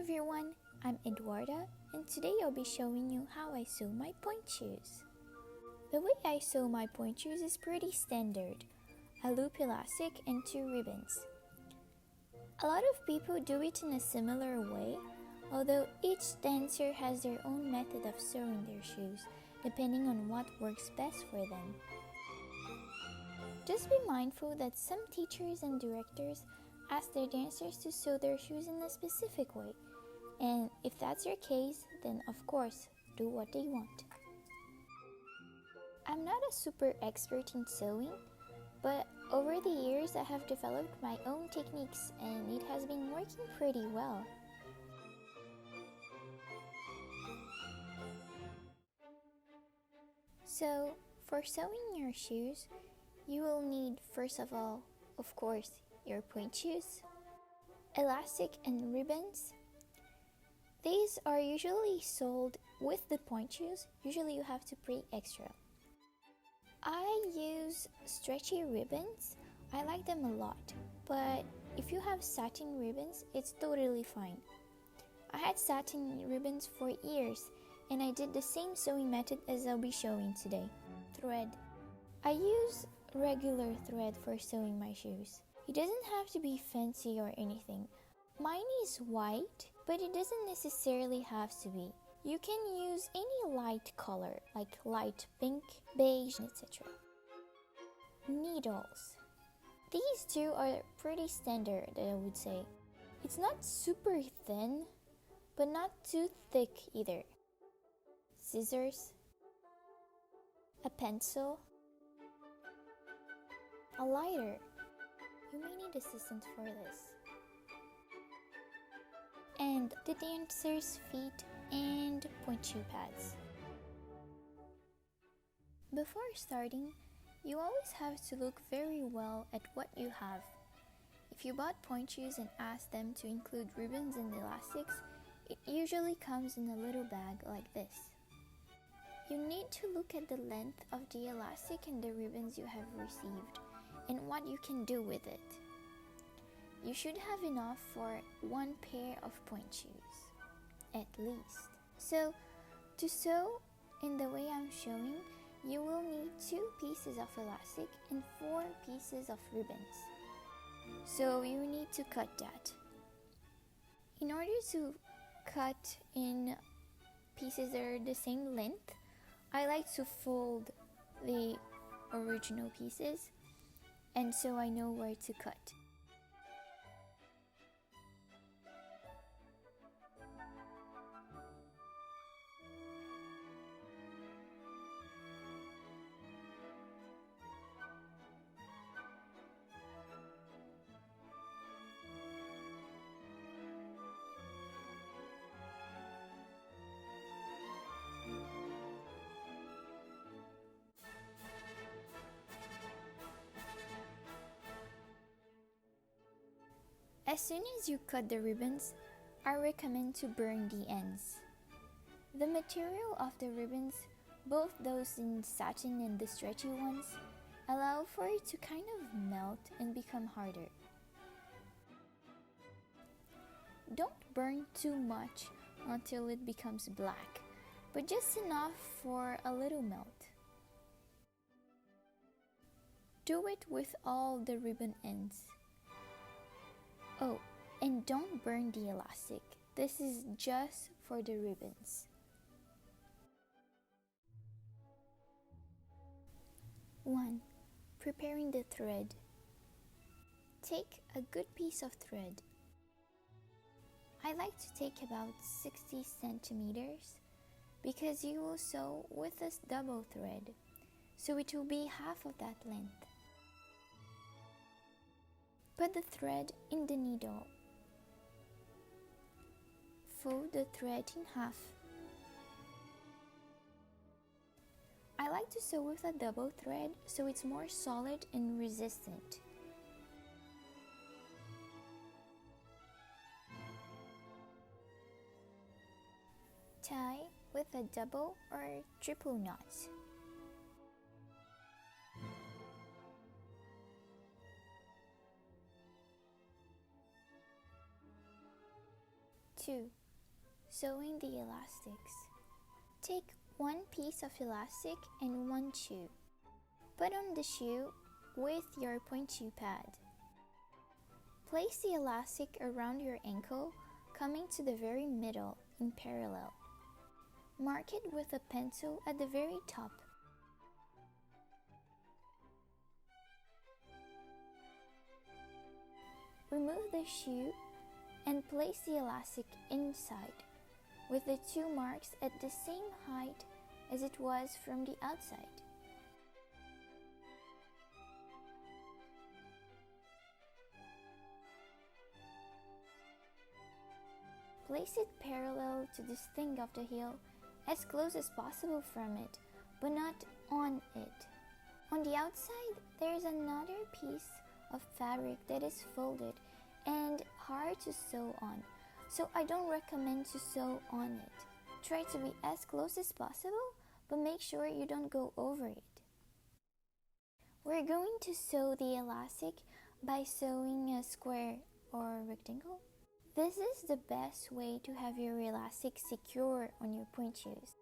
everyone, I'm Eduarda and today I'll be showing you how I sew my pointe shoes. The way I sew my pointe shoes is pretty standard. A loop elastic and 2 ribbons. A lot of people do it in a similar way, although each dancer has their own method of sewing their shoes, depending on what works best for them. Just be mindful that some teachers and directors ask their dancers to sew their shoes in a specific way, and if that's your case, then of course, do what they want. I'm not a super expert in sewing, but over the years I have developed my own techniques and it has been working pretty well. So, for sewing your shoes, you will need, first of all, of course, your pointe shoes, elastic and ribbons. These are usually sold with the pointe shoes. Usually you have to pay extra. I use stretchy ribbons. I like them a lot, but if you have satin ribbons, it's totally fine. I had satin ribbons for years and I did the same sewing method as I'll be showing today. Thread. I use regular thread for sewing my shoes. It doesn't have to be fancy or anything. Mine is white, but it doesn't necessarily have to be. You can use any light color, like light pink, beige, etc. Needles. These two are pretty standard, I would say. It's not super thin, but not too thick either. Scissors, a pencil, a lighter. You may need assistance for this. And the dancer's feet and pointe shoe pads. Before starting, you always have to look very well at what you have. If you bought pointe shoes and asked them to include ribbons and elastics, it usually comes in a little bag like this. You need to look at the length of the elastic and the ribbons you have received and what you can do with it. You should have enough for 1 pair of pointe shoes, at least. So, to sew in the way I'm showing, you will need 2 pieces of elastic and 4 pieces of ribbons. So you need to cut that. In order to cut in pieces that are the same length, I like to fold the original pieces, and so I know where to cut. As soon as you cut the ribbons, I recommend to burn the ends. The material of the ribbons, both those in satin and the stretchy ones, allow for it to kind of melt and become harder. Don't burn too much until it becomes black, but just enough for a little melt. Do it with all the ribbon ends. Oh, and don't burn the elastic. This is just for the ribbons. 1. Preparing the thread. Take a good piece of thread. I like to take about 60 centimeters because you will sew with this double thread, so it will be half of that length. Put the thread in the needle. Fold the thread in half. I like to sew with a double thread so it's more solid and resistant. Tie with a double or triple knot. 2. Sewing the elastics. Take one piece of elastic and one shoe. Put on the shoe with your point shoe pad. Place the elastic around your ankle, coming to the very middle in parallel. Mark it with a pencil at the very top. Remove the shoe and place the elastic inside, with the two marks at the same height as it was from the outside. Place it parallel to the sting of the heel, as close as possible from it, but not on it. On the outside, there is another piece of fabric that is folded and hard to sew on, so I don't recommend to sew on it. Try to be as close as possible, but make sure you don't go over it. We're going to sew the elastic by sewing a square or rectangle. This is the best way to have your elastic secure on your point shoes.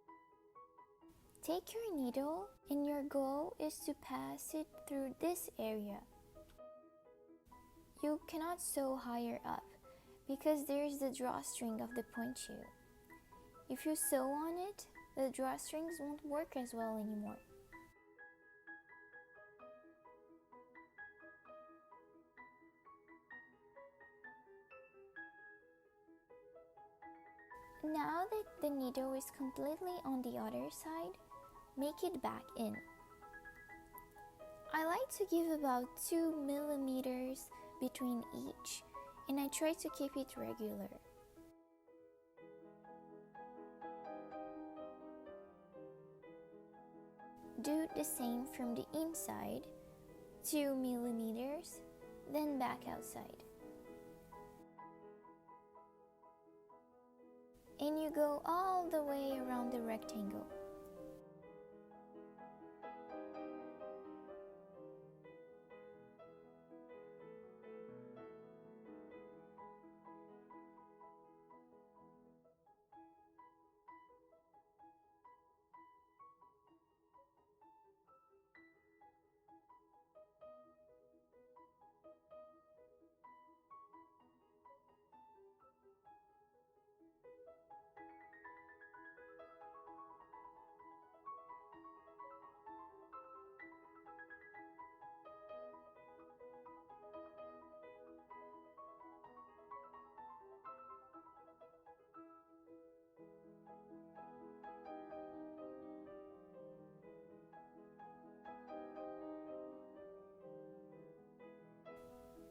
Take your needle and your goal is to pass it through this area. You cannot sew higher up because there's the drawstring of the point shoe. If you sew on it, the drawstrings won't work as well anymore. Now that the needle is completely on the other side, make it back in. I like to give about 2 millimeters between each, and I try to keep it regular. Do the same from the inside, 2 millimeters, then back outside. And you go all the way around the rectangle.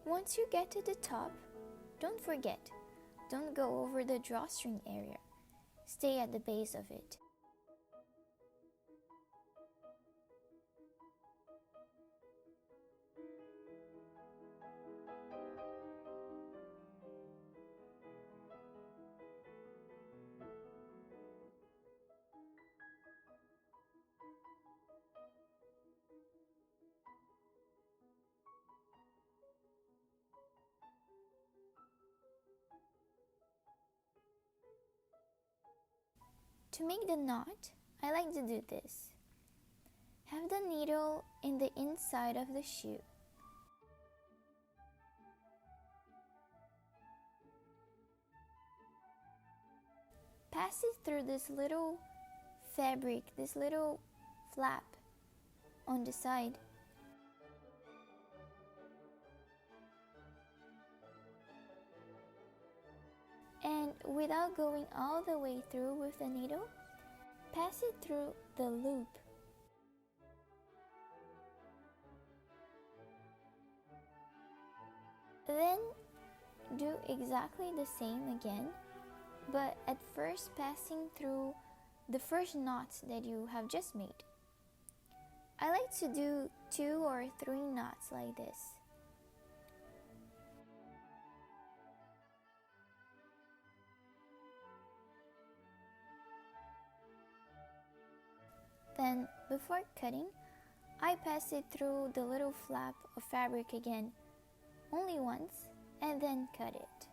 Once you get to the top, don't forget, don't go over the drawstring area. Stay at the base of it. To make the knot, I like to do this. Have the needle in the inside of the shoe. Pass it through this little fabric, this little flap on the side. And without going all the way through with the needle, pass it through the loop. Then do exactly the same again, but at first passing through the first knots that you have just made. I like to do 2 or 3 knots like this. Then, before cutting, I pass it through the little flap of fabric again, only once, and then cut it.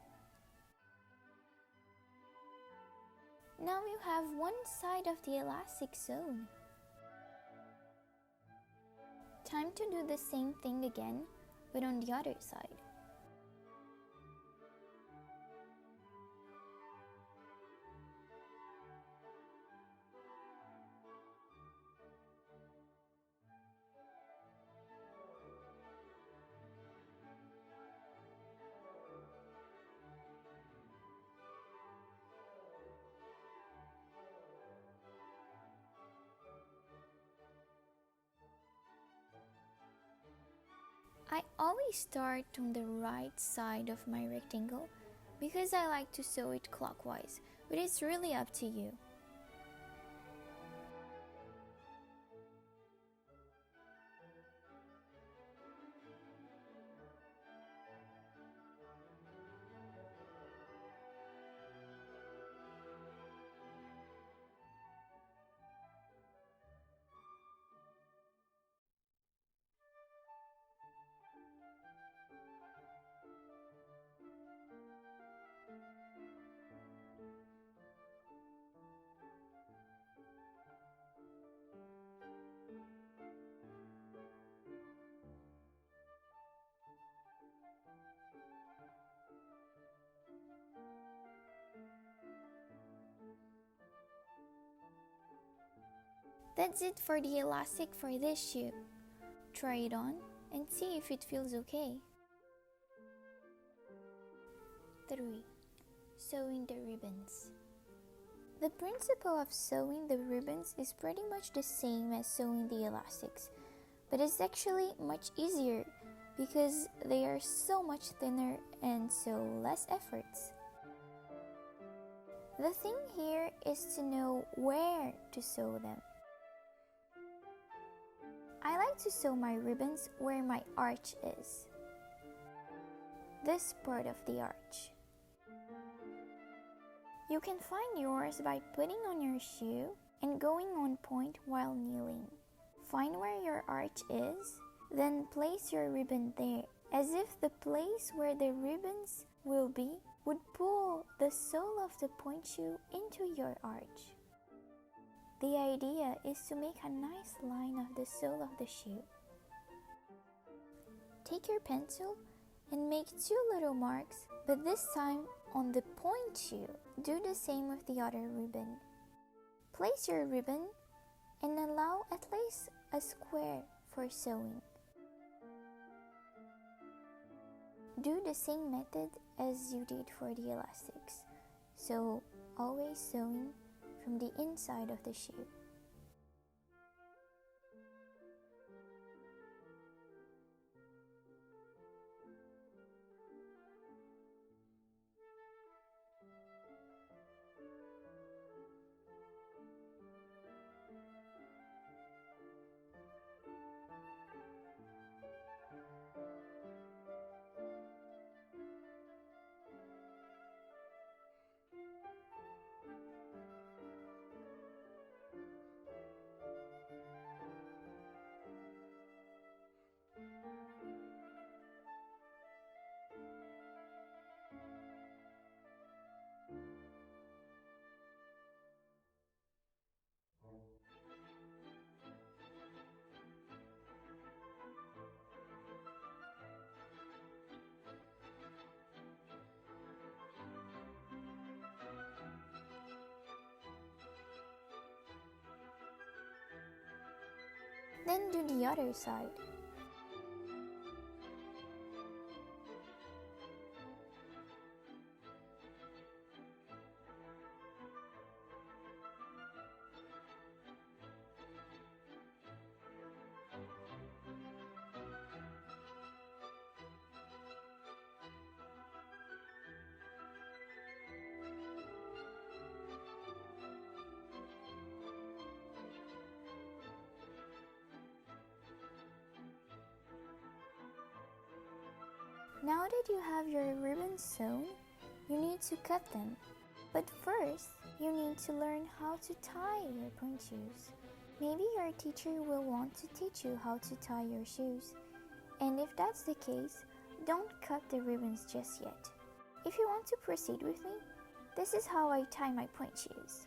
Now you have one side of the elastic sewn. Time to do the same thing again, but on the other side. I always start on the right side of my rectangle because I like to sew it clockwise, but it's really up to you. That's it for the elastic for this shoe. Try it on and see if it feels okay. 3. Sewing the ribbons. The principle of sewing the ribbons is pretty much the same as sewing the elastics, but it's actually much easier because they are so much thinner and so less efforts. The thing here is to know where to sew them. I like to sew my ribbons where my arch is. This part of the arch. You can find yours by putting on your shoe and going on point while kneeling. Find where your arch is, then place your ribbon there, as if the place where the ribbons will be would pull the sole of the pointe shoe into your arch. The idea is to make a nice line of the sole of the shoe. Take your pencil and make 2 little marks, but this time on the pointe shoe. Do the same with the other ribbon. Place your ribbon and allow at least a square for sewing. Do the same method as you did for the elastics, so always sewing from the inside of the shoe. Then do the other side. Now that you have your ribbons sewn, you need to cut them. But first, you need to learn how to tie your pointe shoes. Maybe your teacher will want to teach you how to tie your shoes. And if that's the case, don't cut the ribbons just yet. If you want to proceed with me, This is how I tie my pointe shoes.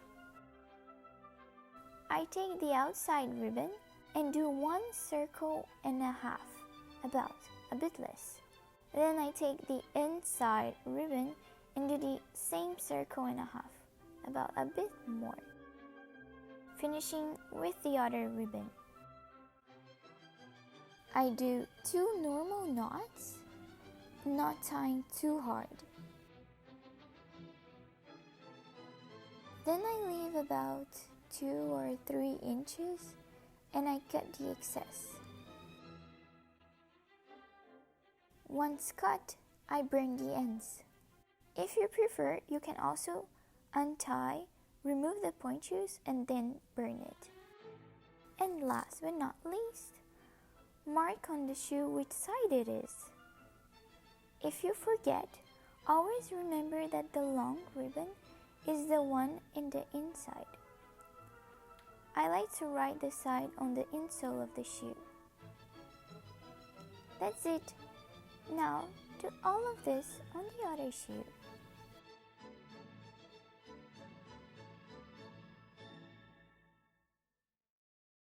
I take the outside ribbon and do 1.5 circles, about a bit less. Then I take the inside ribbon and do the same 1.5 circles, about a bit more, finishing with the other ribbon. I do 2 normal knots, not tying too hard. Then I leave about 2 or 3 inches and I cut the excess. Once cut, I burn the ends. If you prefer, you can also untie, remove the pointe shoes, and then burn it. And last but not least, mark on the shoe which side it is. If you forget, always remember that the long ribbon is the one in the inside. I like to write the side on the insole of the shoe. That's it. Now do all of this on the other shoe.